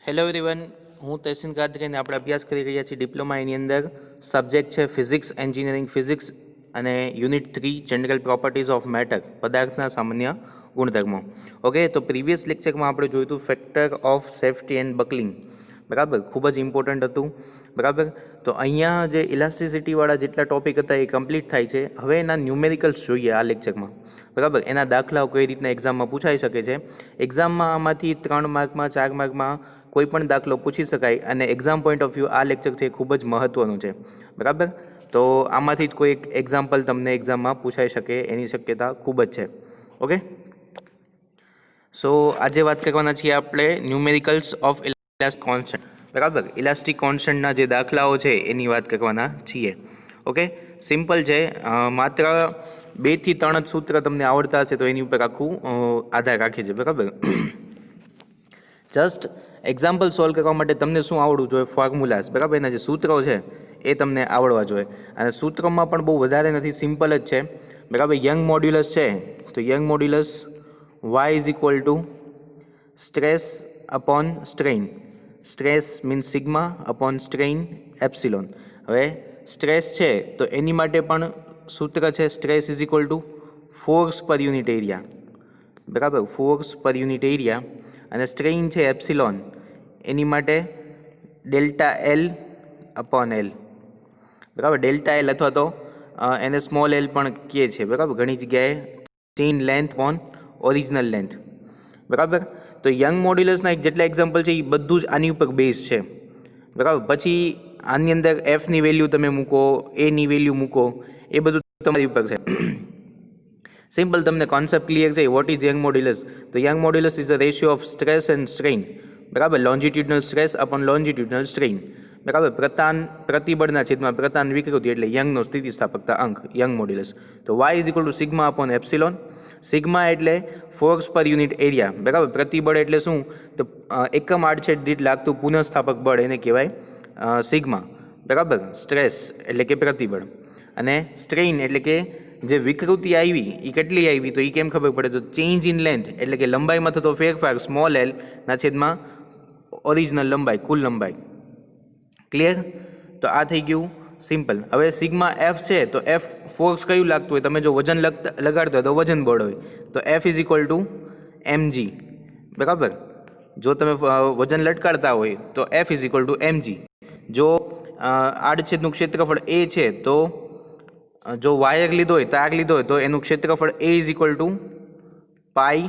Hello everyone, હું તહેસીન કાદરીને આપણે અભ્યાસ કરી રહ્યા છીએ ડિપ્લોમા એની અંદર સબ્જેક્ટ છે ફિઝિક્સ એન્જિનિયરિંગ ફિઝિક્સ અને unit 3 general properties of matter, પદાર્થના સામાન્ય ગુણધર્મો. ઓકે, તો પ્રીવિયસ લેક્ચરમાં આપણે જોયું હતું factor of safety and buckling. બરાબર, ખૂબ જ ઇમ્પોર્ટન્ટ હતું. બરાબર, તો અહીંયા જે ઇલાસ્ટિસિટીવાળા જેટલા ટોપિક હતા એ કમ્પ્લીટ થાય છે. હવે એના ન્યુમેરિકલ્સ જોઈએ આ લેક્ચરમાં. બરાબર, એના દાખલાઓ કઈ રીતના એક્ઝામમાં પૂછાઈ શકે છે. એક્ઝામમાં આમાંથી 3 માર્કમાં 4 માર્કમાં કોઈ પણ દાખલો પૂછી શકાય અને એક્ઝામ પોઈન્ટ ઓફ વ્યૂ આ લેક્ચર છે ખૂબ જ મહત્ત્વનું છે. બરાબર, તો આમાંથી જ કોઈ એક એક્ઝામ્પલ તમને એક્ઝામમાં પૂછાઈ શકે એની શક્યતા ખૂબ જ છે. ઓકે, સો આજે વાત કરવાના છીએ આપણે ન્યુમેરિકલ્સ ઓફ ઇલાસ્ટિક કોન્સ્ટન્ટ. બરાબર, ઇલાસ્ટિક કોન્સ્ટન્ટના જે દાખલાઓ છે એની વાત કરવાના છીએ. ઓકે, સિમ્પલ છે, માત્ર 2 થી 3 જ સૂત્ર તમને આવડતા હશે તો એની ઉપર આખું આધાર રાખે છે. બરાબર, જસ્ટ એક્ઝામ્પલ સોલ્વ કરવા માટે તમને શું આવડવું જોઈએ? ફોર્મ્યુલાસ. બરાબર, એના જે સૂત્રો છે એ તમને આવડવા જોઈએ. અને સૂત્રોમાં પણ બહુ વધારે નથી, સિમ્પલ જ છે. બરાબર, યંગ મોડ્યુલસ છે તો Young modulus y is equal to stress upon strain. Stress means sigma upon strain epsilon. હવે સ્ટ્રેસ છે તો એની માટે પણ સૂત્ર છે stress is equal two force per unit area. બરાબર, ફોર્સ પર યુનિટ એરિયા. અને સ્ટ્રેઇન છે એપ્સિલોન, એની માટે ડેલ્ટા એલ અપોન એલ. બરાબર, ડેલ્ટા એલ અથવા તો એને સ્મોલ એલ પણ કહે છે. બરાબર, ઘણી જગ્યાએ chain length on original length. બરાબર, તો યંગ મોડ્યુલસના જેટલા એક્ઝામ્પલ છે એ બધું જ આની ઉપર બેઝ છે. બરાબર, પછી આની અંદર એફની વેલ્યુ તમે મૂકો, એની વેલ્યુ મૂકો, એ બધું તમારી ઉપર છે. સિમ્પલ, તમને કોન્સેપ્ટ ક્લિયર છે. What is Young modulus? તો Young modulus is a ratio of stress and strain. બરાબર, longitudinal stress upon longitudinal strain. બરાબર, પ્રતિબળના છેદમાં પ્રતાન વિકૃતિ એટલે યંગનો સ્થિતિસ્થાપકતા અંક, યંગ મોડ્યુલસ. તો Y is equal to sigma upon epsilon. Sigma એટલે ફોર્સ પર યુનિટ એરિયા. બરાબર, પ્રતિબળ એટલે શું? તો એકમ આડછેદ દીઠ લાગતું પુનઃસ્થાપક બળ, એને કહેવાય સિગ્મા. બરાબર, સ્ટ્રેસ એટલે કે પ્રતિબળ. અને સ્ટ્રેઇન એટલે કે જે વિકૃતિ આવી એ કેટલી આવી તો એ કેમ ખબર પડે? તો ચેન્જ ઇન લેન્થ એટલે કે લંબાઈમાં થતો ફેરફાર સ્મોલ એલ ના છેદમાં ઓરિજિનલ લંબાઈ, કુલ લંબાઈ. ક્લિયર? તો આ થઈ ગયું સિમ્પલ. હવે સિગ્મા એફ છે તો એફ ફોર્સ કયું લાગતું હોય? તમે જો વજન લગાડતો હોય તો વજન બળ હોય તો F is equal to mg. બરાબર, જો તમે વજન લટકાડતા હોય તો F is equal to mg. જો આડછેદનું ક્ષેત્રફળ એ છે તો જો વાયર લીધો હોય, તાર લીધો હોય તો એનું ક્ષેત્રફળ A is equal to pi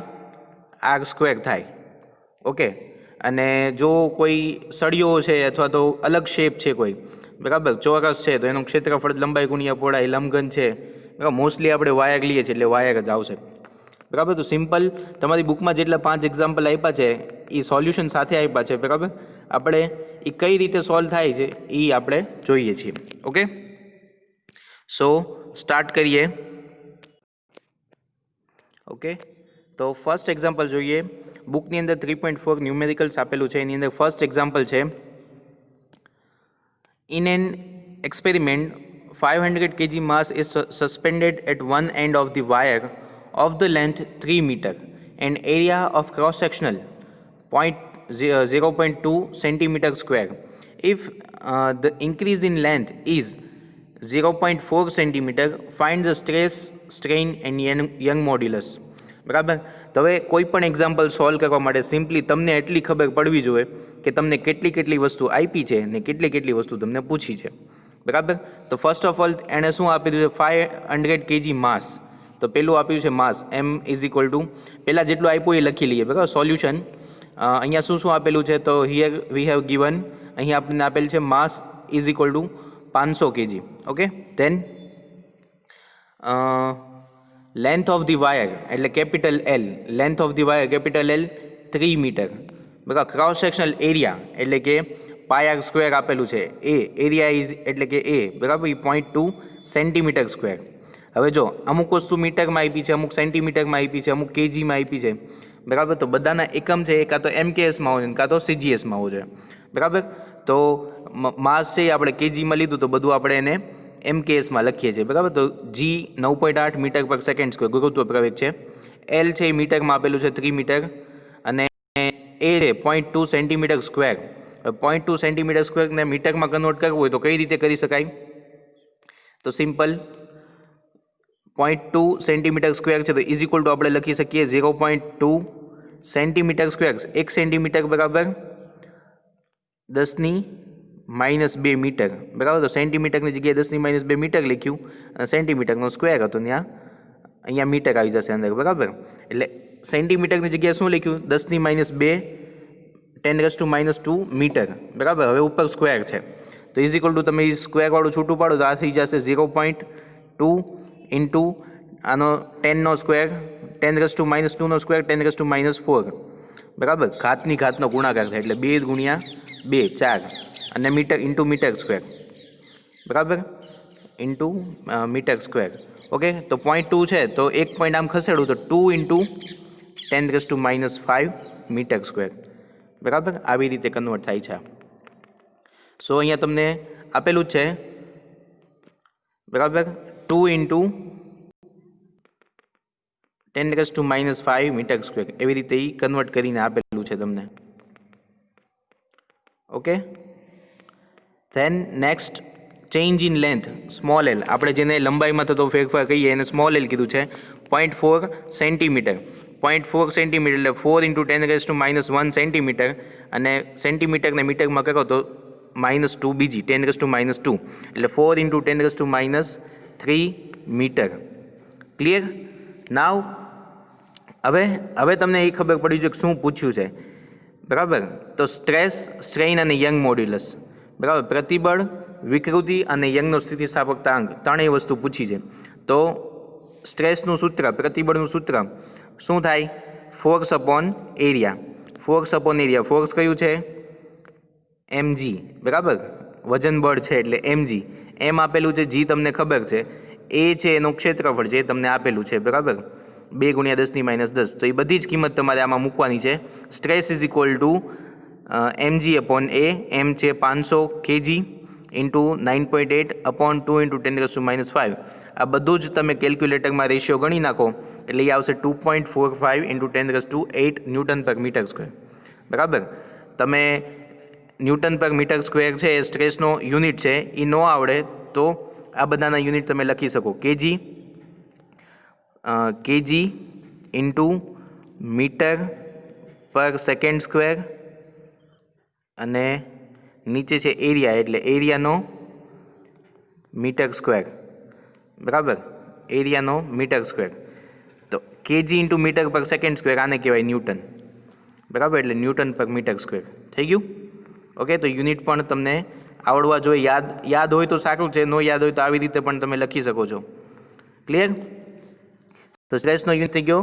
r square થાય. ઓકે, અને જો કોઈ સળિયો છે અથવા તો અલગ શેપ છે કોઈ, બરાબર, ચોરસ છે તો એનું ક્ષેત્રફળ લંબાઈ ગુણ્યા પહોળાઈ, લંબઘન છે. બરાબર, મોસ્ટલી આપણે વાયર લઈએ છીએ એટલે વાયર જ આવશે. બરાબર, તો સિમ્પલ તમારી બુકમાં જેટલા 5 એક્ઝામ્પલ આપ્યા છે એ સોલ્યુશન સાથે આપ્યા છે. બરાબર, આપણે એ કઈ રીતે સોલ્વ થાય છે એ આપણે જોઈએ છીએ. ઓકે, સો સ્ટાર્ટ કરીએ. ઓકે, તો ફર્સ્ટ એક્ઝામ્પલ જોઈએ. બુકની અંદર 3.4 ન્યુમેરિકલ્સ આપેલું છે. એની અંદર ફર્સ્ટ એક્ઝામ્પલ છે, in an experiment 500 kg mass is suspended at one end of the wire of the length 3 meter and area of cross sectional 0.2 centimeter square. If the increase in length is 0.4 centimeter, find the stress, strain and young modulus. બરાબર, તો હવે કોઈ પણ example solve કરવા માટે simply તમને એટલી ખબર પડવી જોઈએ કે તમને કેટલી વસ્તુ આપી છે ને કેટલી વસ્તુ તમને પૂછી છે. બરાબર, તો ફર્સ્ટ ઓફ ઓલ એણે શું આપી દીધું છે? 500 kg માસ. તો પેલું આપ્યું છે માસ, m ઇઝ ઇક્વલ ટુ પહેલાં જેટલું આપ્યું એ લખી લઈએ. બરાબર, સોલ્યુશન અહીંયા શું આપેલું છે? તો હિયર વી હેવ ગિવન, અહીંયા આપણને આપેલ છે mass is equal to 500 kg. Okay, then length of the wire એટલે capital L, length of the wire capital L 3 metre. બરાબર, ક્રોસ સેક્શનલ એરિયા એટલે કે પાય આર સ્ક્વેર આપેલું છે, એ એરિયા ઇઝ એટલે કે એ, બરાબર, 0.2 સેન્ટીમીટર સ્ક્વેર. હવે જો અમુક વસ્તુ મીટરમાં આપી છે, અમુક સેન્ટીમીટરમાં આપી છે, અમુક કેજીમાં આપી છે. બરાબર, તો બધાના એકમ છે એ કાં તો MKSમાં હોવું જોઈએ કાં તો CGSમાં હોવું જોઈએ. બરાબર, તો માસ છે આપણે કેજીમાં લીધું તો બધું આપણે એને MKSમાં લખીએ છીએ. બરાબર, તો જી 9.8 મીટર પર સેકન્ડ સ્ક્વેર ગુરુત્વ પ્રવેગ છે. એલ છે એ મીટરમાં આપેલું છે 3 મીટર. અને એ છે 0.2 સેન્ટીમીટર સ્ક્વેર. 0.2 સેન્ટીમીટર સ્ક્વેરને મીટરમાં કન્વર્ટ કરવું હોય તો કઈ રીતે કરી શકાય? તો સિમ્પલ, 0.2 સેન્ટીમીટર સ્ક્વેર છે તો ઇઝ ઇક્વલ ટુ આપણે લખી શકીએ 0.2 સેન્ટીમીટર સ્ક્વેર. 1 સેન્ટીમીટર બરાબર 10⁻² મીટર, બરાબર. તો સેન્ટીમીટરની જગ્યાએ 10⁻² મીટર લખ્યું અને સેન્ટીમીટરનો સ્ક્વેર હતો ત્યાં અહીંયા મીટર આવી જશે અંદર, બરાબર. એટલે સેન્ટીમીટરની જગ્યાએ શું લખ્યું? 10⁻² 10⁻² મીટર, બરાબર. હવે ઉપર સ્ક્વેર છે તો ઇઝ ઇક્વલ ટુ તમે સ્ક્વેરવાળું છૂટું પાડો તો આ થઈ જશે 0.2 ઇન્ટુ આનો 10નો સ્ક્વેર, 10⁻²નો સ્ક્વેર 10⁻⁴, બરાબર. ઘાતની ઘાતનો ગુણાકાર થાય એટલે 2 ગુણ્યા 2 4 અને મીટર ઇન્ટુ મીટર સ્ક્વેર, બરાબર, ઇન્ટુ મીટર સ્ક્વેર. ઓકે, તો 0.2 છે તો એક પોઈન્ટ આમ ખસેડું તો 2 ઇન્ટુ 10⁻⁵ મીટર સ્ક્વેર, બરાબર. આવી રીતે કન્વર્ટ થાય છે. સો અહીંયા તમને આપેલું જ છે, બરાબર, 2 ઇન્ટુ 10⁻⁵ મીટર સ્ક્વેર. એવી રીતે એ કન્વર્ટ કરીને આપેલું છે તમને. Okay, than next change in length small L. આપણે જેને લંબાઈમાં થતો ફેરફાર કહીએ એને સ્મોલ એલ કીધું છે. 0.4 સેન્ટીમીટર. 0.4 સેન્ટીમીટર એટલે 4 ઇન્ટુ 10⁻⁻1 સેન્ટીમીટર અને સેન્ટીમીટરને મીટરમાં કરો તો -2 બીજી 10⁻², એટલે 4 ઇન્ટુ 10⁻³ મીટર. ક્લિયર? નાવ હવે તમને એ ખબર પડી છે કે શું પૂછ્યું છે, બરાબર. તો સ્ટ્રેસ, સ્ટ્રેઇન અને યંગ મોડ્યુલસ, બરાબર. પ્રતિબળ, વિકૃતિ અને યંગનો સ્થિતિસ્થાપકતાંક ત્રણેય વસ્તુ પૂછી છે. તો સ્ટ્રેસનું સૂત્ર, પ્રતિબળનું સૂત્ર શું થાય? Force upon area. Force upon area. Force કયું છે? mg, બરાબર. વજન બળ છે એટલે mg. એમ આપેલું છે, જી તમને ખબર છે, એ છે એનું ક્ષેત્રફળ જે તમને આપેલું છે, બરાબર, 2 ગુણ્યા 10⁻10. તો એ બધી જ કિંમત તમારે આમાં મૂકવાની છે. Stress is equal to mg upon A, m છે 500 kg ઇન્ટુ 9.8 અપોન 2 ઇન્ટુ 10⁻⁵. આ બધું જ તમે કેલ્ક્યુલેટરમાં રેશિયો ગણી નાખો એટલે એ આવશે 2.45 into 10⁸ newton per metre square, બરાબર. તમે ન્યૂટન પર મીટર સ્ક્વેર છે એ સ્ટ્રેસનો યુનિટ છે, એ ન આવડે તો આ બધાના યુનિટ તમે લખી શકો. KG into metre per second square અને નીચે છે એરિયા એટલે એરિયાનો મીટર સ્ક્વેર, બરાબર. એરિયાનો મીટર સ્ક્વેર. તો KG into metre per second square આને કહેવાય ન્યૂટન, બરાબર. એટલે ન્યૂટન પર મીટર સ્ક્વેર થઈ ગયું. ઓકે, તો યુનિટ પણ તમને આવડવા જોઈએ. યાદ હોય તો સારું છે, નો યાદ હોય તો આવી રીતે પણ તમે લખી શકો છો. ક્લિયર? તો સ્ટ્રેસનો યુનિટ થઈ ગયો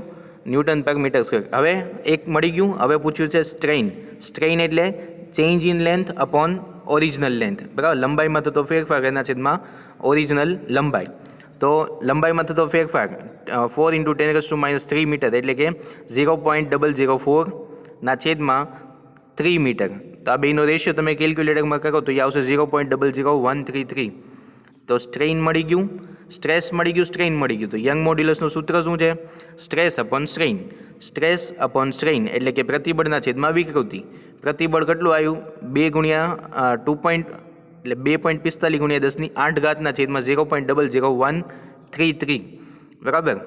ન્યૂટન પર મીટર સ્ક્વેર. હવે એક મળી ગયું. હવે પૂછ્યું છે સ્ટ્રેઇન. સ્ટ્રેઇન એટલે change in length upon original length, બરાબર. લંબાઈમાં થતો ફેરફાર એના છેદમાં ઓરિજિનલ લંબાઈ. તો લંબાઈમાં થતો ફેરફાર 4 ઇન્ટુ 10⁻³ મીટર એટલે કે 0.004 ના છેદમાં 3 મીટર. તો આ બેનો રેશિયો તમે કેલ્ક્યુલેટરમાં કરો તો એ આવશે 0.00133. તો સ્ટ્રેઇન મળી ગયું, સ્ટ્રેસ મળી ગયું, સ્ટ્રેઇન મળી ગયું. તો યંગ મોડ્યુલસનું સૂત્ર શું છે? Stress upon strain. Stress upon strain એટલે કે પ્રતિબળના છેદમાં વિકૃતિ. પ્રતિબળ કેટલું આવ્યું? 2 ગુણ્યા 2. એટલે 2.45 ગુણ્યા 10⁸ ના છેદમાં 0.00133, બરાબર.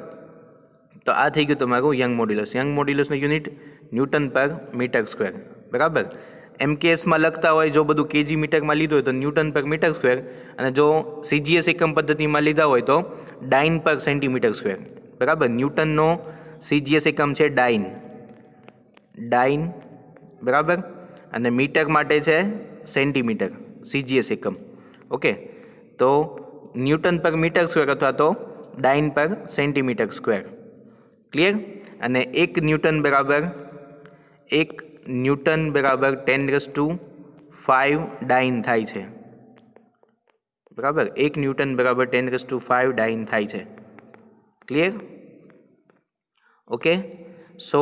તો આ થઈ ગયું તમારું યંગ મોડ્યુલસ. યંગ મોડ્યુલસનું unit newton per metre square, બરાબર. MKSમાં લખતા હોય જો બધું કેજી મીટરમાં લીધું હોય તો ન્યૂટન પર મીટર સ્ક્વેર, અને જો CGS એકમ પદ્ધતિમાં લીધા હોય તો ડાઇન પર સેન્ટીમીટર સ્ક્વેર, બરાબર. ન્યૂટનનો CGS એકમ છે ડાઇન, બરાબર. અને મીટર માટે છે સેન્ટીમીટર CGS એકમ. ઓકે, તો ન્યૂટન પર મીટર સ્ક્વેર અથવા તો ડાઇન પર સેન્ટીમીટર સ્ક્વેર. ક્લિયર? અને 1 ન્યૂટન બરાબર 10⁵ ડાઇન થાય છે, બરાબર. 1 ન્યૂટન બરાબર 10⁵ ડાઇન થાય છે. ક્લિયર? ઓકે, સો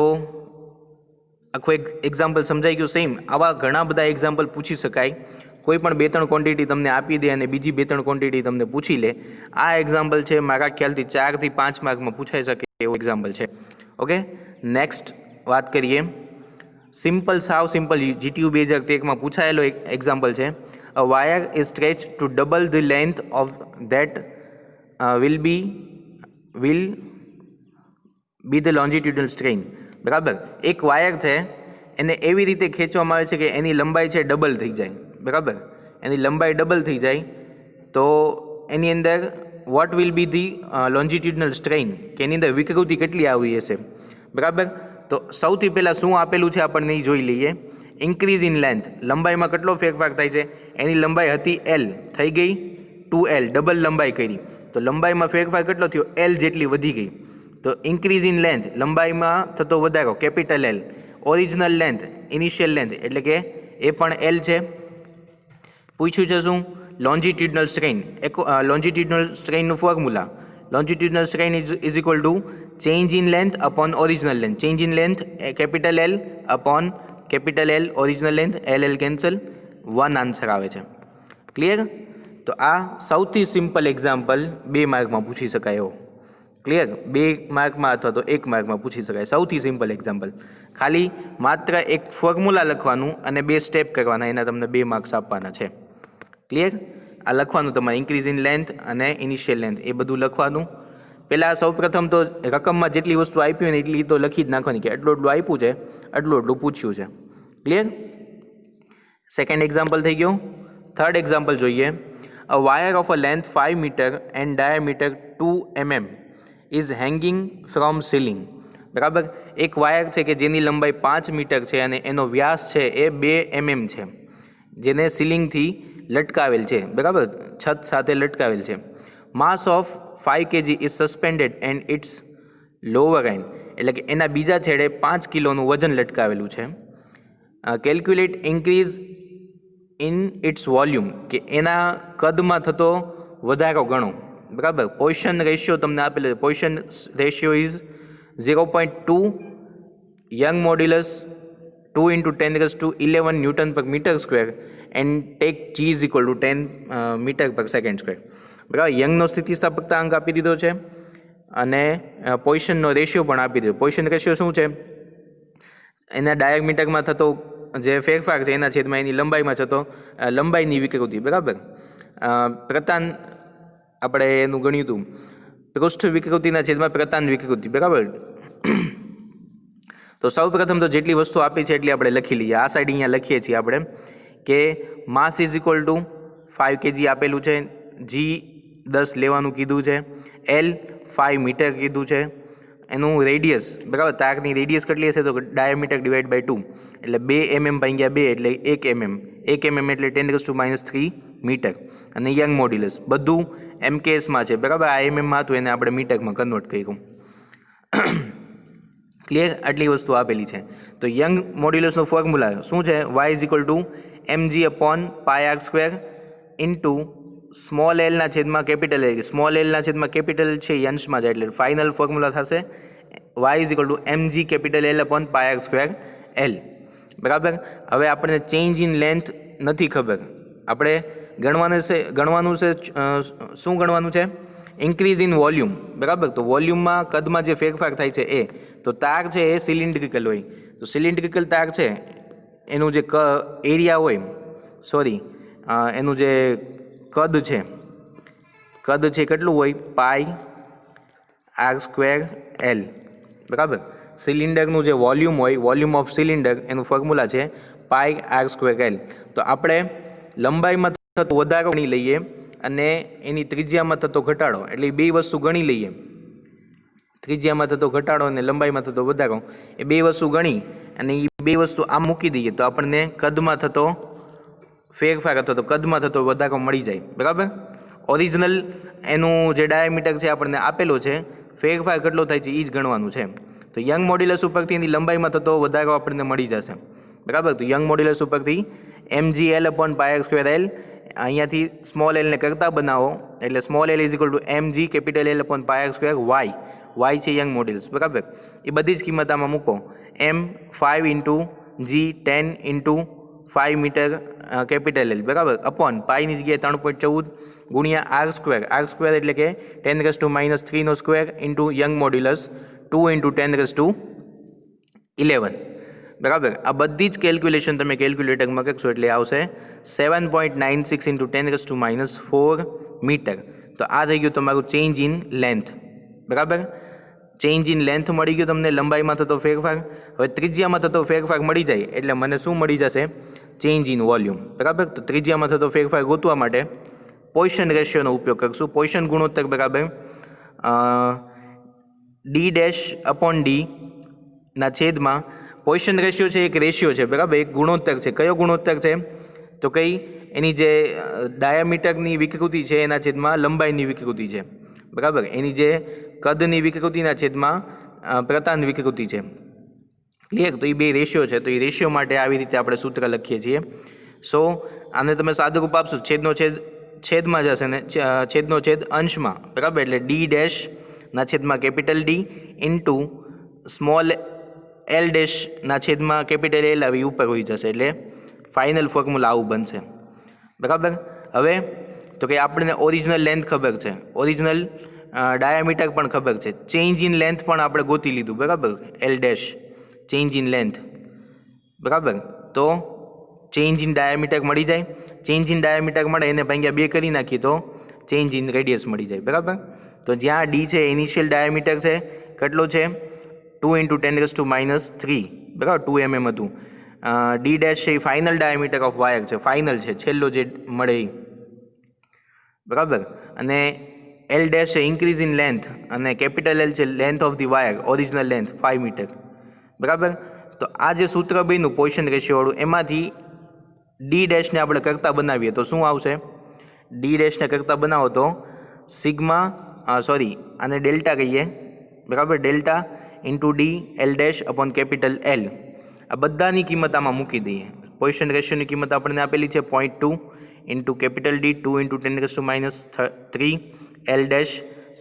આખું એક એક્ઝામ્પલ સમજાઈ ગયું. સેમ આવા ઘણા બધા એક્ઝામ્પલ પૂછી શકાય. કોઈ પણ 2-3 ક્વોન્ટિટી તમને આપી દે અને બીજી 2-3 ક્વોન્ટિટી તમને પૂછી લે. આ એક્ઝામ્પલ છે મારા ખ્યાલથી 4 થી 5 માર્કમાં પૂછાઈ શકે એવું એક્ઝામ્પલ છે. ઓકે, નેક્સ્ટ વાત કરીએ સિમ્પલ, સાવ સિમ્પલ GTU 2013માં પૂછાયેલો એક એક્ઝામ્પલ છે. A wire is stretch to double the length of that will be the longitudinal strain. બરાબર, એક વાયર છે એને એવી રીતે ખેંચવામાં આવે છે કે એની લંબાઈ છે ડબલ થઈ જાય. બરાબર, એની લંબાઈ ડબલ થઈ જાય તો એની અંદર what will be the longitudinal strain, કે એની અંદર વિકૃતિ કેટલી આવી હશે. બરાબર, તો સૌથી પહેલાં શું આપેલું છે આપણને એ જોઈ લઈએ. ઇન્ક્રીઝ ઇન લેન્થ, લંબાઈમાં કેટલો ફેરફાર થાય છે. એની લંબાઈ હતી L, થઈ ગઈ 2L, ડબલ લંબાઈ કરી તો લંબાઈમાં ફેરફાર કેટલો થયો, L જેટલી વધી ગઈ. તો ઇન્ક્રીઝ ઇન લેન્થ, લંબાઈમાં થતો વધારો, capital L. Original length, initial length એટલે કે એ પણ L છે. પૂછ્યું છે શું, લોન્જિટ્યુડનલ સ્ટ્રેઇન. લોન્જિટ્યુડનલ સ્ટ્રેઇનનું formula, longitudinal strain is equal to change in length upon original length. Change in length capital L upon capital L, original length LL cancel, 1 answer આવે છે. ક્લિયર? તો આ સૌથી સિમ્પલ એક્ઝામ્પલ 2 માર્કમાં પૂછી શકાય એવો. Clear? 2 માર્કમાં અથવા તો 1 માર્કમાં પૂછી શકાય, સૌથી સિમ્પલ એક્ઝામ્પલ. ખાલી માત્ર એક ફોર્મ્યુલા લખવાનું અને 2 સ્ટેપ કરવાના, એના તમને 2 માર્ક્સ આપવાના છે. ક્લિયર? આ લખવાનું તમારે ઇન્ક્રીઝ ઇન લેન્થ અને ઇનિશિયલ લેન્થ એ બધું લખવાનું. પહેલાં સૌપ્રથમ તો રકમમાં જેટલી વસ્તુ આપી હોય ને એટલી તો લખી જ નાખવાની કે એટલું એટલું આપ્યું છે, એટલું એટલું પૂછ્યું છે. ક્લિયર? સેકન્ડ એક્ઝામ્પલ થઈ ગયો. થર્ડ એક્ઝામ્પલ જોઈએ. A wire of a length 5 metre and diameter 2 mm is hanging from ceiling. બરાબર, એક વાયર છે કે જેની લંબાઈ 5 મીટર છે અને એનો વ્યાસ છે એ 2 mm છે, જેને સીલિંગથી લટકાવેલ છે. બરાબર, છત સાથે લટકાવેલ છે. Mass of 5 kg is suspended and its lower end, એટલે કે એના બીજા છેડે 5 કિલોનું વજન લટકાવેલું છે. Calculate increase in its volume, કે એના કદમાં થતો વધારો ગણો. બરાબર, પોઝિશન રેશિયો તમને આપેલો છે. Poisson ratio is 0.2, young modulus 2 × 10⁻11 newton per metre square and take G is equal to 10 metre per second square. બરાબર, યંગનો સ્થિતિસ્થાપકતા અંક આપી દીધો છે અને પોઝિશનનો રેશિયો પણ આપી દીધો. પોઝિશન રેશિયો શું છે, એના ડાયામીટરમાં થતો જે ફેરફાર છે એના છેદમાં એની લંબાઈમાં થતો લંબાઈની વિકૃતિ. બરાબર, પ્રતાન આપણે એનું ગણ્યું હતું, પૃષ્ઠ વિકૃતિના છેદમાં પ્રતાન વિકૃતિ. બરાબર, તો સૌ પ્રથમ તો જેટલી વસ્તુ આપી છે એટલી આપણે લખી લઈએ. આ સાઈડ અહીંયા લખીએ છીએ આપણે કે માસ ઇઝ ઇક્વલ ટુ 5 kg આપેલું છે, G 10 લેવાનું કીધું છે, L 5 મીટર કીધું છે, એનું રેડિયસ, બરાબર, તારની રેડિયસ કેટલી હશે તો ડાયામીટર ડિવાઈડ બાય 2 એટલે 2 mm ભાગ્યા 2 એટલે 1 mm, 1 mm એટલે 10⁻³ મીટર. અને યંગ મોડ્યુલસ બધું MKSમાં છે. બરાબર, આ MM હતું એને આપણે મીટરમાં કન્વર્ટ કર્યું. ક્લિયર? આટલી વસ્તુ આપેલી છે. તો યંગ મોડ્યુલસનો ફોર્મ્યુલા શું છે, y is equal to mg upon πr² into small L ના છેદમાં કેપિટલ એલ. સ્મોલ એલ ના છેદમાં કેપિટલ છે એ અંશમાં જાય એટલે ફાઇનલ ફોર્મ્યુલા થશે y is equal to mg capital L upon πr² L. બરાબર, હવે આપણને ચેન્જ ઇન લેન્થ નથી ખબર, આપણે ગણવાનું છે શું ગણવાનું છે, ઇન્ક્રીઝ ઇન વોલ્યુમ. બરાબર, તો વોલ્યુમમાં કદમાં જે ફેરફાર થાય છે એ, તો તાર છે એ સિલિન્ડ્રિકલ હોય, તો સિલિન્ડ્રિકલ તાર છે એનું જે એરિયા હોય, સોરી એનું જે કદ છે કેટલું હોય, πr²L. બરાબર, સિલિન્ડરનું જે વોલ્યુમ હોય, વોલ્યુમ ઓફ સિલિન્ડર, એનું ફોર્મ્યુલા છે πr²L. તો આપણે લંબાઈમાં થતો વધારો ગણી લઈએ અને એની ત્રિજ્યામાં થતો ઘટાડો, એટલે એ 2 વસ્તુ ગણી લઈએ. ત્રિજ્યામાં થતો ઘટાડો અને લંબાઈમાં થતો વધારો, એ 2 વસ્તુ ગણી અને એ 2 વસ્તુ આમ મૂકી દઈએ તો આપણને કદમાં થતો ફેરફાર હતો તો કદમાં થતો વધારો મળી જાય. બરાબર, ઓરિજિનલ એનું જે ડાયામીટર છે આપણને આપેલો છે, ફેરફાર કેટલો થાય છે એ જ ગણવાનું છે. તો યંગ મોડ્યુલસ ઉપરથી એની લંબાઈમાં થતો વધારો આપણને મળી જશે. બરાબર, તો યંગ મોડ્યુલસ ઉપરથી mgL અપોન πr²L, અહીંયાથી સ્મોલ એલને કરતા બનાવો એટલે small L is equal to mg capital L upon πr² y છે યંગ મોડ્યુલસ. બરાબર, એ બધી જ કિંમત આમાં મૂકો. m 5 into g 10 into 5 metre capital L. બરાબર, અપોન પાઈની જગ્યાએ 3.14 ગુણ્યા r² એટલે કે 10⁻³ ઇન્ટુ યંગ મોડ્યુલસ 2 × 10⁻11. બરાબર. આ બધી જ કેલ્ક્યુલેશન તમે કેલ્ક્યુલેટરમાં કરશો એટલે આવશે 7.96 ઇન્ટુ 10⁻⁴ મીટર. તો આ થઈ ગયું તમારું ચેન્જ ઇન લેન્થ. બરાબર. ચેન્જ ઇન લેન્થ મળી ગયું તમને, લંબાઈમાં થતો ફેરફાર. હવે ત્રિજ્યામાં થતો ફેરફાર મળી જાય એટલે મને શું મળી જશે? Change in volume. બરાબર. તો ત્રિજ્યામાં થતો ફેરફાર ગોતવા માટે પોઇસન રેશિયોનો ઉપયોગ કરીશું. પોઇસન ગુણોત્તર બરાબર d'/d ના છેદમાં પોઇસન રેશિયો છે એક રેશિયો છે, બરાબર, એક ગુણોત્તર છે. કયો ગુણોત્તર છે? તો કઈ એની જે ડાયામીટરની વિકૃતિ છે એના છેદમાં લંબાઈની વિકૃતિ છે. બરાબર. એની જે કદની વિકૃતિના છેદમાં પ્રતાન વિકૃતિ છે. ક્લિયર? તો એ બે રેશિયો છે. તો એ રેશિયો માટે આવી રીતે આપણે સૂત્ર લખીએ છીએ. સો આને તમે સાદું રૂપ આપશો, છેદનો છેદ છેદમાં જશે ને છેદનો છેદ અંશમાં. બરાબર. એટલે d' ના છેદમાં capital D into small l' ના છેદમાં કેપિટલ L આવી ઉપર હોઈ જશે. એટલે ફાઇનલ ફોર્મ્યુલા આવું બનશે. બરાબર. હવે તો કે આપણને ઓરિજિનલ લેન્થ ખબર છે, ઓરિજિનલ ડાયામીટર પણ ખબર છે, ચેન્જ ઇન લેન્થ પણ આપણે ગોતી લીધું. બરાબર. l' change in length. બરાબર. તો ચેન્જ ઇન ડાયામીટર મળી જાય. ચેન્જ ઇન ડાયામીટર મળે એને ભાગ્યા 2 કરી નાખીએ તો ચેન્જ ઇન રેડિયસ મળી જાય. બરાબર. તો જ્યાં d છે ઇનિશિયલ ડાયામીટર છે, કેટલો છે? 2 ઇન્ટુ 10⁻�3. બરાબર. 2 mm હતું. d' છે એ ફાઇનલ ડાયામીટર ઓફ વાયર છે, ફાઇનલ છે, છેલ્લો જે મળે એ. બરાબર. અને l' છે ઇન્ક્રીઝ ઇન લેન્થ અને કેપિટલ L છે length of the wire, original length 5 metre. બરાબર. તો આ જે સૂત્ર બન્યું પોઇસન રેશિયોવાળું, એમાંથી d' ને આપણે કરતા બનાવીએ તો શું આવશે? d' ને કરતા બનાવો તો સિગ્મા આને ડેલ્ટા કહીએ. બરાબર. Delta into d l' upon capital L. આ બધાની કિંમત આમાં મૂકી દઈએ. પોઇસન રેશિયોની કિંમત આપણને આપેલી છે 0.2 into capital D 2 into 10⁻³ l'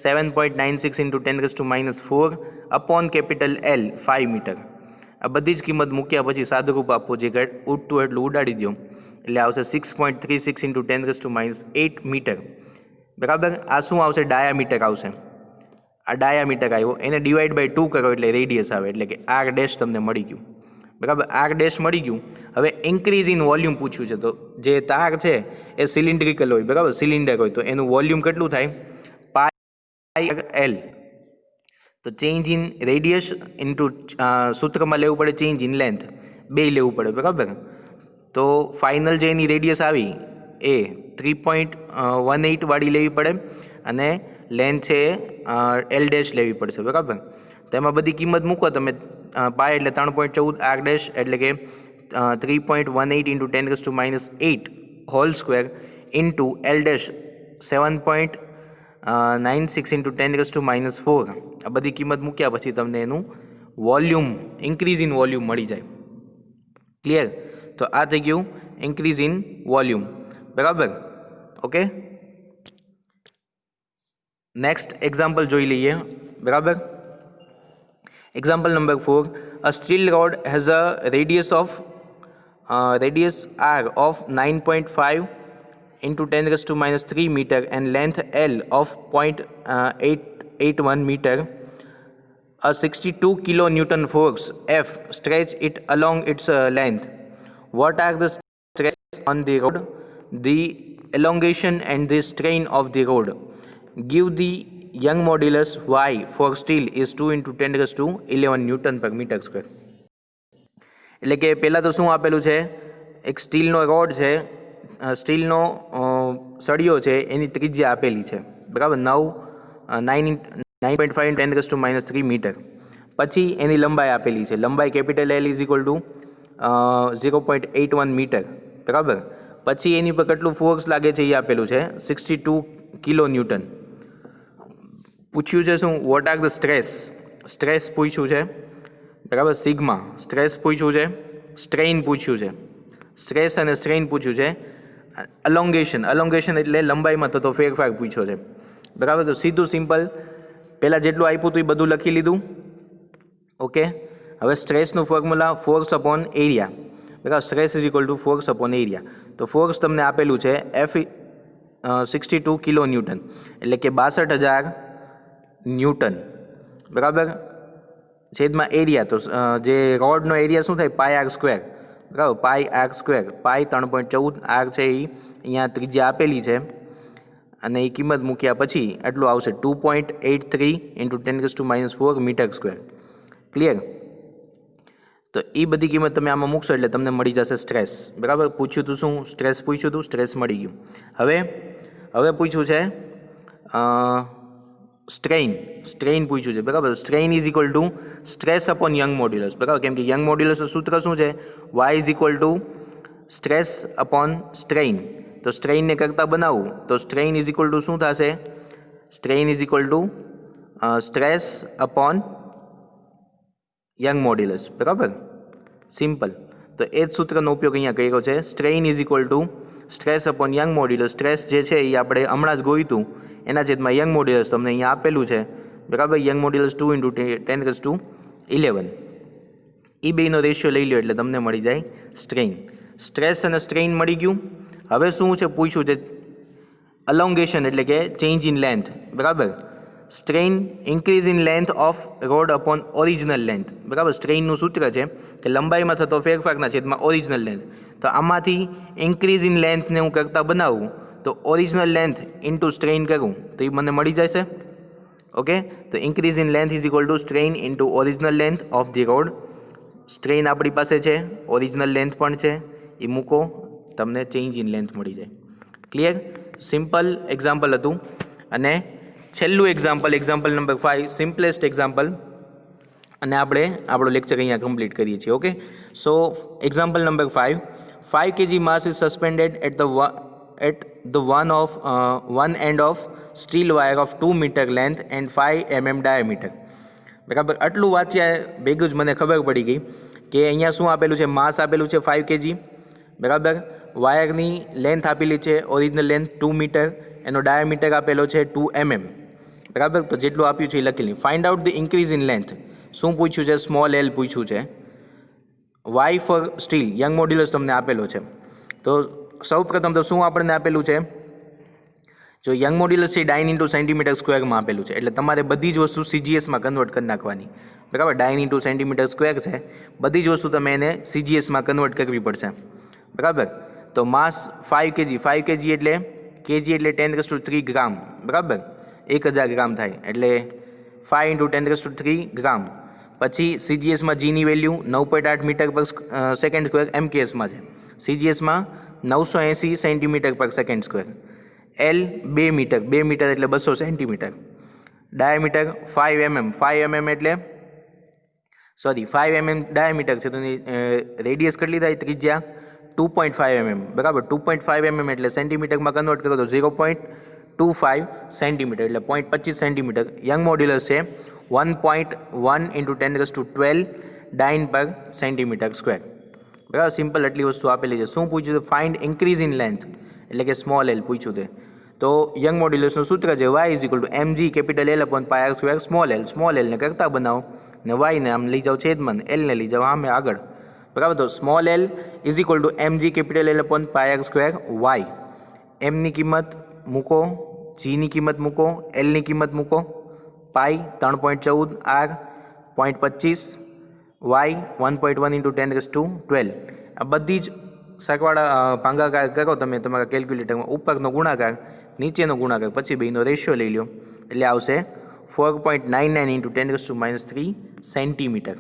7.96 into 10⁻⁴ upon capital L 5 metre. આ બધી જ કિંમત મૂક્યા પછી સાદુરૂપ આપવું, જે ઉડતું એટલું ઉડાડી દો એટલે આવશે 6.36 ઇન્ટુ 10⁻8 મીટર. બરાબર. આ શું આવશે? ડાયામીટર આવશે. આ ડાયામીટર આવ્યો, એને ડિવાઈડ બાય 2 કરો એટલે રેડિયસ આવે, એટલે કે r' તમને મળી ગયું. બરાબર. r' મળી ગયું. હવે ઇન્ક્રીઝ ઇન વોલ્યુમ પૂછ્યું છે. તો જે તાર છે એ સિલિન્ડ્રિકલ હોય, બરાબર, સિલિન્ડર હોય, તો એનું વોલ્યુમ કેટલું થાય? π/L. તો ચેન્જ ઇન રેડિયસ ઇન્ટુ સૂત્રમાં લેવું પડે ચેન્જ ઇન લેન્થ, બે લેવું પડે. બરાબર. તો ફાઇનલ જે એની રેડિયસ આવી એ 3.18 વાળી લેવી પડે અને લેન્થ છે l' લેવી પડશે. બરાબર. તો એમાં બધી કિંમત મૂકો તમે. પાય એટલે 3.14, r' એટલે કે 3.18 into 10⁻8 whole square into l' 7.96 into 10⁻⁴. આ બધી કિંમત મૂક્યા પછી તમને એનું વોલ્યુમ, ઇન્ક્રીઝ ઇન વોલ્યુમ મળી જાય. ક્લિયર? તો આ થઈ ગયું ઇન્ક્રીઝ ઇન વોલ્યુમ. બરાબર. ઓકે. નેક્સ્ટ એક્ઝામ્પલ જોઈ લઈએ. બરાબર. Example number 4. A steel rod has a radius r of 9.5 into 10⁻³ meter and length L of 0.881 meter. A 62 kilonewton force F stretch it along its length. What are the stress on the rod, the elongation and the strain of the rod? Give the Young modulus Y for steel is 2 into 10⁻11 newton per metre square. એટલે કે પહેલાં તો શું આપેલું છે? એક સ્ટીલનો road છે, સ્ટીલનો સળિયો છે, એની ત્રિજ્યા આપેલી છે. બરાબર. 9.5 10⁻³ મીટર. પછી એની લંબાઈ આપેલી છે. લંબાઈ capital L is equal to 0.81 metre. બરાબર. પછી એની પર કેટલું ફોર્સ લાગે છે એ આપેલું છે 62 કિલો ન્યૂટન. પૂછ્યું છે શું? What are the stress? Stress પૂછ્યું છે. બરાબર. સિગ્મા સ્ટ્રેસ પૂછ્યું છે, સ્ટ્રેઇન પૂછ્યું છે. સ્ટ્રેસ અને સ્ટ્રેઇન પૂછ્યું છે. અલોંગેશન એટલે લંબાઈમાં થતો ફેરફાર પૂછ્યો છે. બરાબર. તો સીધું સિમ્પલ પહેલાં જેટલું આપ્યું હતું એ બધું લખી લીધું. ઓકે. હવે સ્ટ્રેસનું ફોર્મ્યુલા ફોર્સ અપોન એરિયા. બરાબર. Stress is equal two force upon area. તો ફોર્સ તમને આપેલું છે F 62 કિલો ન્યૂટન, એટલે કે 62,000 ન્યૂટન. બરાબર. છેદમાં એરિયા, તો જે રોડનો એરિયા શું થાય, પાય આર સ્ક્વેર, બરાબર, પાય આર સ્ક્વેર, પાય 3.14, આર છે એ અહીંયા ત્રિજ્યા આપેલી છે અને એ કિંમત મૂક્યા પછી એટલું આવશે 2.83 × 10⁻⁴ મીટર સ્ક્વેર. ક્લિયર? તો એ બધી કિંમત તમે આમાં મૂકશો એટલે તમને મળી જશે સ્ટ્રેસ. બરાબર, પૂછ્યું હતું શું, સ્ટ્રેસ પૂછ્યું હતું, સ્ટ્રેસ મળી ગયું. હવે પૂછ્યું છે સ્ટ્રેઇન પૂછ્યું છે. બરાબર, strain is equal to stress upon Young modulus. બરાબર, કેમ કે યંગ મોડ્યુલસનું સૂત્ર શું છે, Y is equal to stress upon strain. તો સ્ટ્રેઇનને કરતાં બનાવવું તો સ્ટ્રેઇન ઇઝ ઇક્વલ ટુ શું થશે, strain is equal to stress upon Young modulus. બરાબર, સિમ્પલ. તો એ જ સૂત્રનો ઉપયોગ અહીંયા કર્યો છે. Strain is equal to stress upon Young modulus. Stress જે છે એ આપણે હમણાં જ ગોયું હતું, એના છેદમાં યંગ મોડ્યુલસ તમને અહીંયા આપેલું છે. બરાબર, યંગ મોડ્યુલસ 2 × 10⁻11. એ બેનો રેશિયો લઈ લો એટલે તમને મળી જાય સ્ટ્રેઇન. સ્ટ્રેસ અને સ્ટ્રેઇન મળી ગયું. હવે શું છે પૂછ્યું છે, અલોંગેશન એટલે કે ચેન્જ ઇન લેન્થ. બરાબર, strain increase in length off road upon original length. બરાબર, સ્ટ્રેઇનનું સૂત્ર છે કે લંબાઈમાં થતો ફેરફારના છેદમાં ઓરિજિનલ લેન્થ. તો આમાંથી ઇન્ક્રીઝ ઇન લેન્થને હું કરતાં બનાવું તો ઓરિજિનલ લેન્થ ઇન્ટુ સ્ટ્રેઇન કરું તો એ મને મળી જશે. ઓકે, તો increase in length is equal two strain into original length of the road. Strain આપણી પાસે છે, ઓરિજિનલ લેન્થ પણ છે, એ મૂકો તમને ચેન્જ ઇન લેન્થ મળી જાય. ક્લિયર? સિમ્પલ એક્ઝામ્પલ હતું. અને છેલ્લું એક્ઝામ્પલ નંબર 5, સિમ્પલેસ્ટ એક્ઝામ્પલ, અને આપણે આપણો લેક્ચર અહીંયા કમ્પ્લીટ કરીએ છીએ. Okay, so example number 5 kg mass is suspended at the one end of steel wire of 2 meter length and 5 mm diameter. બરાબર, આટલું વાંચ્યા ભેગું જ મને ખબર પડી ગઈ કે અહીંયા શું આપેલું છે, માસ આપેલું છે 5 kg. બરાબર, વાયરની લેન્થ આપેલી છે ઓરિજિનલ લેન્થ 2 મીટર, એનો ડાયામીટર આપેલો છે 2 mm. બરાબર, તો જેટલું આપ્યું છે એ લખી. Find out the increase in length. શું પૂછ્યું છે, સ્મોલ એલ પૂછ્યું છે. Y for steel, Young modulus તમને આપેલો છે. તો સૌ પ્રથમ તો શું આપણને આપેલું છે, જો યંગ મોડ્યુલસ છે 9 × સેન્ટીમીટર સ્ક્વેરમાં આપેલું છે, એટલે તમારે બધી જ વસ્તુ CGSમાં કન્વર્ટ કરી નાખવાની. બરાબર, 9 × સેન્ટીમીટર સ્ક્વેર છે, બધી જ વસ્તુ તમે એને CGSમાં કન્વર્ટ કરવી પડશે. બરાબર, તો માસ 5 kg એટલે kg એટલે 10⁻³ ગ્રામ. બરાબર, 1000 ગ્રામ થાય એટલે 5 × 10⁻³ ગ્રામ. પછી CGSમાં જીની value 9.8 metre per second square MKSમાં છે. CGSમાં 980 સેન્ટીમીટર પર સેકન્ડ સ્ક્વેર. L 2 મીટર એટલે 200 સેન્ટીમીટર. ડાયામીટર 5 mm એટલે 5 mm ડાયામીટર છે, તો રેડિયસ કેટલી થાય, ત્રિજ્યા 2.5 mm. બરાબર, 2.5 mm એટલે સેન્ટીમીટરમાં કન્વર્ટ કરો તો 0.25 સેન્ટીમીટર એટલે 0.25 સેન્ટીમીટર. યંગ મોડ્યુલસ છે 1.1 × 10⁻12 ડાઇન પર સેન્ટીમીટર સ્ક્વેર. બરાબર, સિમ્પલ એટલી વસ્તુ આપેલી છે. શું પૂછ્યું છે, ફાઇન્ડ ઇન્ક્રીઝ ઇન લેન્થ એટલે કે સ્મોલ એલ પૂછ્યું છે. તો યંગ મોડ્યુલસનું સૂત્ર છે y is equal to mg capital L upon pi R square small L. Small એલને કરતા બનાવો ને વાયને આમ લઈ જાઓ છેદમાં, એલને લઈ જાઓ આમે આગળ. બરાબર, તો small L is equal to mg capital L upon pi R square Y. એમની કિંમત મૂકો, જીની કિંમત મૂકો, એલની કિંમત મૂકો. Pi 3.14, R 0.25, Y 1.1 × 10⁻12. આ બધી જ સરવાળા ભાગાકાર કરો તમે તમારા કેલ્ક્યુલેટરમાં. ઉપરનો ગુણાકાર, નીચેનો ગુણાકાર, પછી બેનો રેશિયો લઈ લો એટલે આવશે 4.99 × 10⁻³ સેન્ટીમીટર.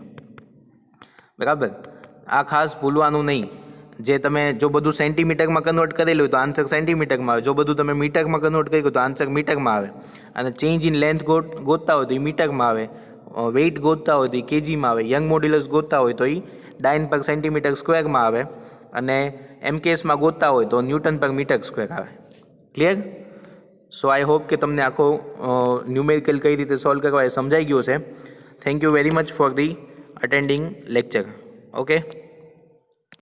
બરાબર, આ ખાસ ભૂલવાનું નહીં. જે તમે જો બધું સેન્ટીમીટરમાં કન્વર્ટ કરેલું હોય તો આન્સર સેન્ટીમીટરમાં આવે, જો બધું તમે મીટરમાં કન્વર્ટ કર્યું તો આન્સર મીટરમાં આવે, અને ચેન્જ ઇન લેન્થ ગોતતા હોય તો એ મીટરમાં આવે, વેઇટ ગોતતા હોય તો એ કેજીમાં આવે, યંગ મોડ્યુલસ ગોતતા હોય તો એ ડાઇન પર સેન્ટીમીટર સ્ક્વેરમાં આવે, અને MKSમાં ગોતતા હોય તો ન્યૂટન પર મીટર સ્ક્વેર આવે. ક્લિયર? સો આઈ હોપ કે તમને આખો ન્યુમેરિકલ કઈ રીતે સોલ્વ કરવા એ સમજાઈ ગયો છે. Thank you very much for the attending lecture. Okay.